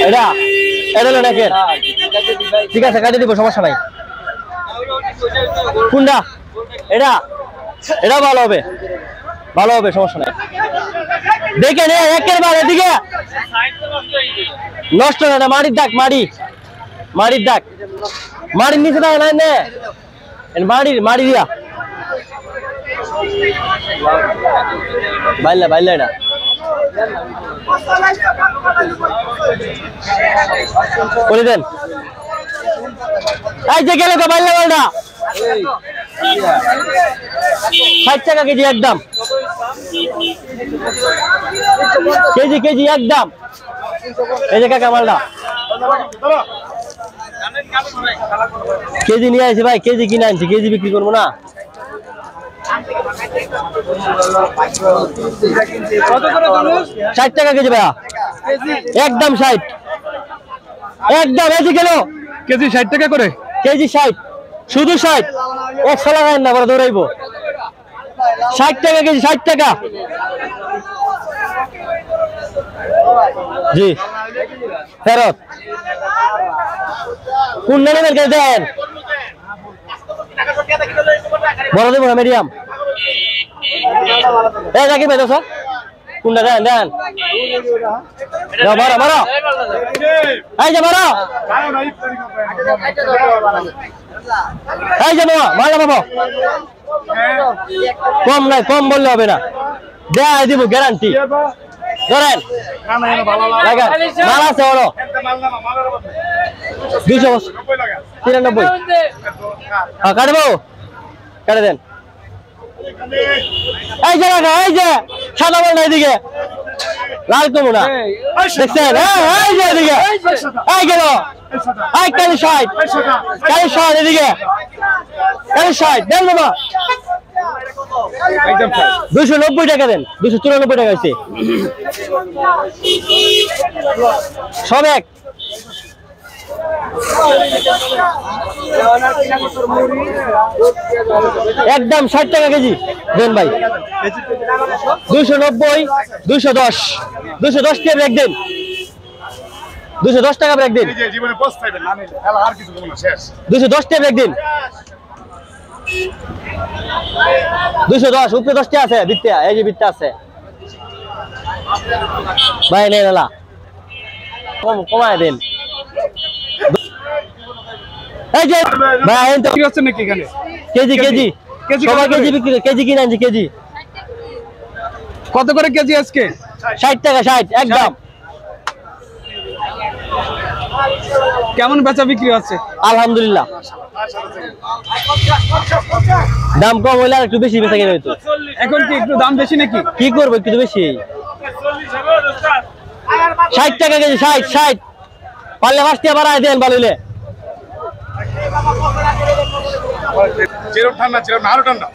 এটা এটা হলো নাকি? ঠিক আছে কাটে দিব, সমস্যা নাই। কোনটা? এটা এটা ভালো হবে, ভালো হবে, সমস্যা নাই। দেখে নে একের বার এদিকে নষ্ট হয় না, মাটির দাগ, মাটির দাগ, মাটির নিচে দাগ নাই নে, মাটি দিয়া বাইলা এটা করে দেন। এই যে গেলে তো বাইলা বালটা 60 টাকা কেজি একদম, কেজি একদম। এই যে কাকা মালটা কেজি নিয়ে আসি ভাই, কেজি কিনে আনছি, কেজি বিক্রি করবো না। 60 টাকা কেজি ভাইয়া, একদম 60 একদম। এই যে গেল কেজি 60 টাকা করে, কেজি 60, শুধু 60, 100 লাগায় না বড় দৌড়াইবো। 60 টাকা কেজি, 60 টাকা। জি ফেরত কোন নেবেন কে দেন? বড় দেবো না মিডিয়াম? এই রাখি ভাই স্যার, কোনটা দেন দেন? বারো বারো, এই যে বারো, এই যে মালা পাবো। কম নাই, কম বললে হবে না, দেয়া দিব গ্যারান্টি। ধরেন মাল আছে ওরো 293, কাটবো, কেটে দেন। এই যে রাখা, এই যে সাদা বল না, এদিকে লাল কমু না, দেখছেন? এই যে এদিকে, এই গেল, এই কালি 60, কালি 60, এদিকে কালি 60 দেন বাবা। 290 টাকা দেন, 294 টাকা হয়েছে সব এক। একদম 60 টাকা কেজি দেন ভাই। 290, 210, 210 টাকা ব্রেক দেন, 210 টাকা ব্রেক দিন, 210 টাকা ব্রেক দিন। 210 উপরে 10টা আছে বিত্তে, এই যে বিত্তে আছে ভাই, নেই নালা কমায় দেন। এই যে ভাই কি হচ্ছে নাকি এখানে? কেজি কেজি সবাই কেজি বিক্রি, কেজি কিনে আনছি। কেজি কত করে কেজি আজকে? 60 টাকা, 60 একদম। কেমন বেচা বিক্রি হচ্ছে? আলহামদুলিল্লাহ, দাম কম হইলে আর একটু বেশি বেচা কিনা হইতো। এখন কি একটু দাম বেশি নাকি? কি করবো, একটু তো বেশি। 60 টাকা কেজি, 60 পারলে 5 টাকা বাড়ায় দেন ভালো হইলে। ঠান্ডা ছিল, আরো ঠান্ডা।